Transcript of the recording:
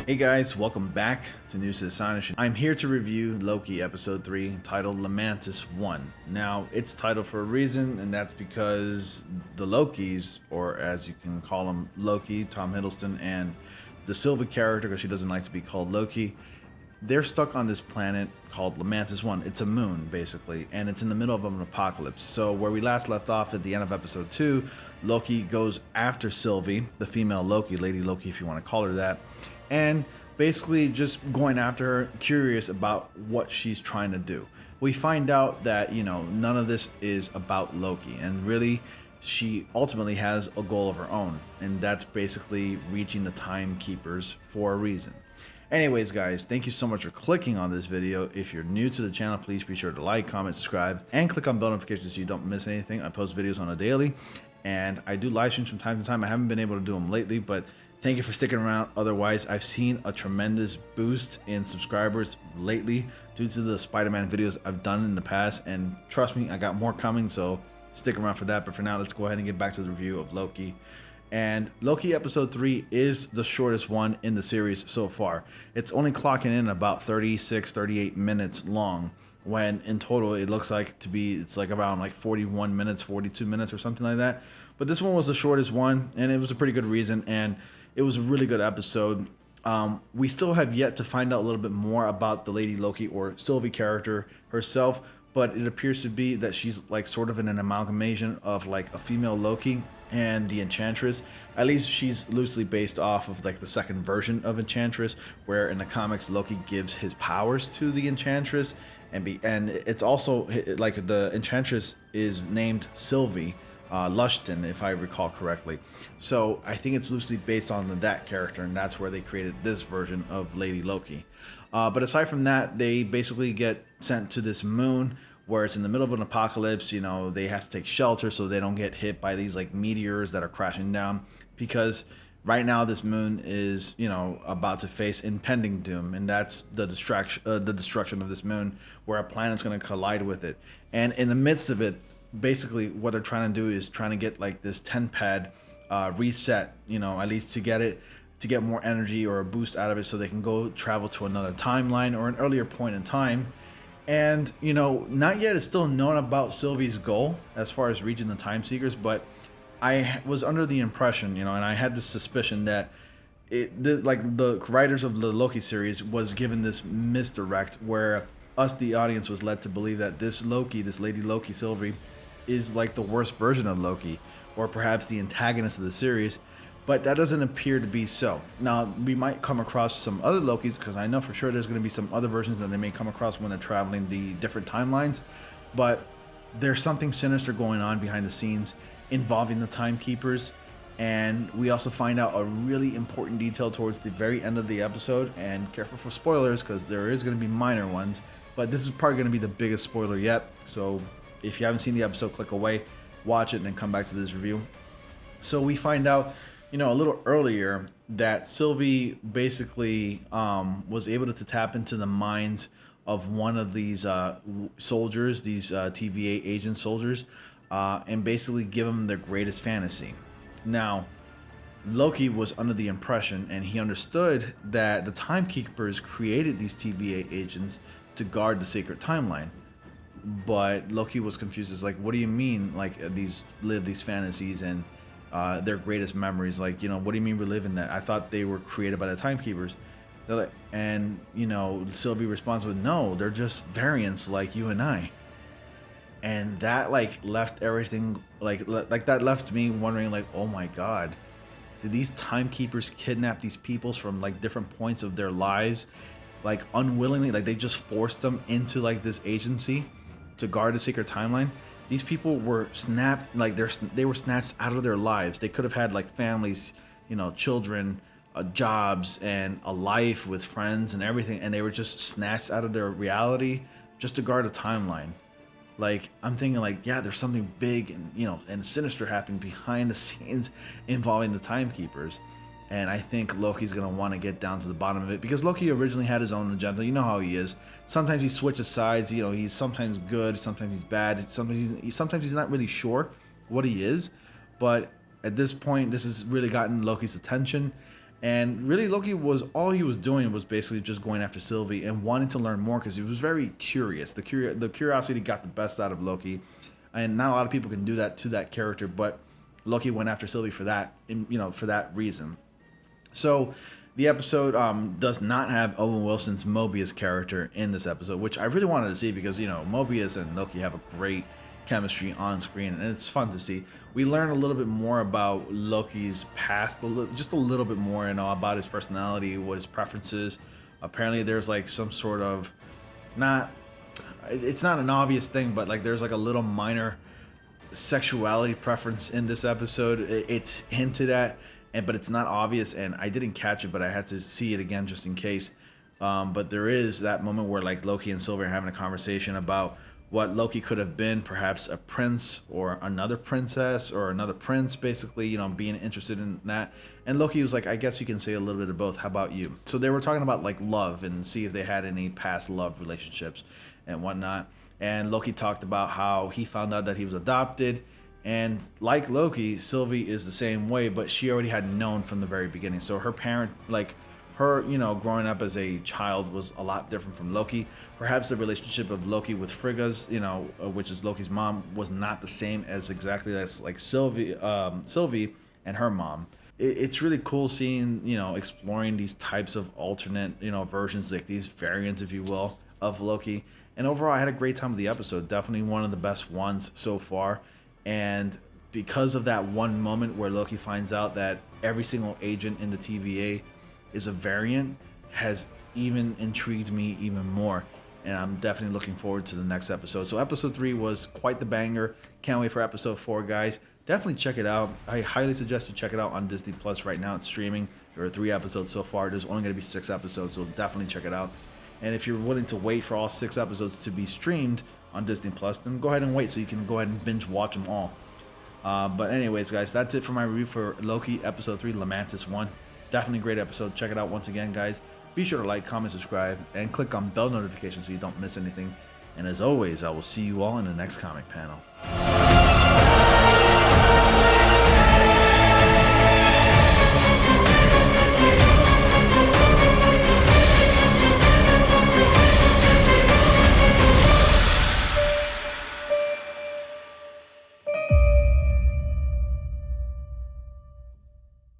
Hey guys, welcome back to News to Astonish. I'm here to review Loki episode 3 titled Lamentis-1. Now, it's titled for a reason, and that's because the Lokis, or as you can call them, Loki, Tom Hiddleston, and the Sylvie character, because she doesn't like to be called Loki, they're stuck on this planet called Lamentis-1. It's a moon, basically, and it's in the middle of an apocalypse. So where we last left off at the end of episode 2, Loki goes after Sylvie, the female Loki, Lady Loki if you want to call her that, and basically just going after her, curious about what she's trying to do. We find out that, none of this is about Loki, and really she ultimately has a goal of her own, and that's basically reaching the timekeepers for a reason. Anyways, guys, thank you so much for clicking on this video. If you're new to the channel, please be sure to like, comment, subscribe, and click on bell notifications so you don't miss anything. I post videos on a daily, and I do live streams from time to time. I haven't been able to do them lately, but thank you for sticking around. Otherwise, I've seen a tremendous boost in subscribers lately due to the Spider-Man videos I've done in the past, and trust me, I got more coming, so stick around for that. But for now, let's go ahead and get back to the review of Loki. And Loki episode 3 is the shortest one in the series so far. It's only clocking in about 38 minutes long, when in total it looks like it's like around like 41 minutes, 42 minutes or something like that. But this one was the shortest one, and it was a pretty good reason, and it was a really good episode. We still have yet to find out a little bit more about the Lady Loki or Sylvie character herself, but it appears to be that she's like sort of an amalgamation of like a female Loki and the Enchantress. At least she's loosely based off of like the second version of Enchantress, where in the comics Loki gives his powers to the Enchantress, and it's also like the Enchantress is named Sylvie Lushton, if I recall correctly. So I think it's loosely based on that character, and that's where they created this version of Lady Loki. But aside from that, they basically get sent to this moon where it's in the middle of an apocalypse. They have to take shelter so they don't get hit by these like meteors that are crashing down, because right now this moon is about to face impending doom, and that's the destruction of this moon, where a planet's going to collide with it. And in the midst of it, basically what they're trying to do is trying to get like this 10 pad reset, at least to get more energy or a boost out of it, so they can go travel to another timeline or an earlier point in time. And not yet is still known about Sylvie's goal as far as reaching the time seekers, but I was under the impression, and I had this suspicion that the writers of the Loki series was given this misdirect, where us, the audience, was led to believe that this Lady Loki Sylvie, is like the worst version of Loki, or perhaps the antagonist of the series. But that doesn't appear to be so. Now, we might come across some other Lokis, because I know for sure there's going to be some other versions that they may come across when they're traveling the different timelines. But there's something sinister going on behind the scenes involving the timekeepers. And we also find out a really important detail towards the very end of the episode. And careful for spoilers, because there is going to be minor ones. But this is probably going to be the biggest spoiler yet. So if you haven't seen the episode, click away, watch it, and then come back to this review. So we find out a little earlier that Sylvie basically was able to tap into the minds of one of these soldiers, these TVA agent soldiers, and basically give them their greatest fantasy. Now, Loki was under the impression, and he understood, that the timekeepers created these TVA agents to guard the sacred timeline. But Loki was confused. It's like, what do you mean, like, these fantasies and their greatest memories? Like, what do you mean reliving that? I thought they were created by the timekeepers. And Sylvie responds with, no, they're just variants like you and I. And that left everything like that left me wondering, like, oh my god, did these timekeepers kidnap these peoples from like different points of their lives, like unwillingly? Like, they just forced them into like this agency to guard the secret timeline? These people were snapped, like they were snatched out of their lives. They could have had like families, children, jobs, and a life with friends and everything, and they were just snatched out of their reality just to guard a timeline. Like, I'm thinking, like, yeah, there's something big and and sinister happening behind the scenes involving the timekeepers. And I think Loki's gonna want to get down to the bottom of it, because Loki originally had his own agenda. You know how he is. Sometimes he switches sides. He's sometimes good, sometimes he's bad. Sometimes he's not really sure what he is. But at this point, this has really gotten Loki's attention, And really, Loki was all he was doing was basically just going after Sylvie and wanting to learn more because he was very curious. The curiosity got the best out of Loki, and not a lot of people can do that to that character. But Loki went after Sylvie for that, for that reason. So the episode does not have Owen Wilson's Mobius character in this episode, which I really wanted to see because Mobius and Loki have a great chemistry on screen, and it's fun to see. We learn a little bit more about Loki's past, just a little bit more, about his personality, what his preferences. Apparently, there's like some sort of it's not an obvious thing, but like there's like a little minor sexuality preference in this episode. It's hinted at, but it's not obvious, and I didn't catch it, but I had to see it again just in case. But there is that moment where like Loki and Sylvie are having a conversation about what Loki could have been, perhaps a prince or another princess or another prince, basically, being interested in that. And Loki was like, I guess you can say a little bit of both. How about you? So they were talking about like love and see if they had any past love relationships and whatnot. And Loki talked about how he found out that he was adopted. And like Loki, Sylvie is the same way, but she already had known from the very beginning. So her parent, like her, growing up as a child was a lot different from Loki. Perhaps the relationship of Loki with Frigga's, which is Loki's mom, was not the same as exactly as like Sylvie and her mom. It's really cool seeing, exploring these types of alternate, versions, like these variants, if you will, of Loki. And overall, I had a great time with the episode. Definitely one of the best ones so far. And because of that one moment where Loki finds out that every single agent in the TVA is a variant, has even intrigued me even more, and I'm definitely looking forward to the next episode. So episode 3 was quite the banger. Can't wait for episode 4, guys. Definitely check it out. I highly suggest you check it out on Disney Plus right now. It's streaming. There are 3 episodes so far. There's only going to be 6 episodes, so definitely check it out. And if you're willing to wait for all 6 episodes to be streamed on Disney Plus, then go ahead and wait so you can go ahead and binge watch them all. But anyways, guys, that's it for my review for Loki episode 3, Lamentis-1. Definitely a great episode. Check it out once again, guys. Be sure to like, comment, subscribe, and click on bell notifications so you don't miss anything. And as always, I will see you all in the next comic panel.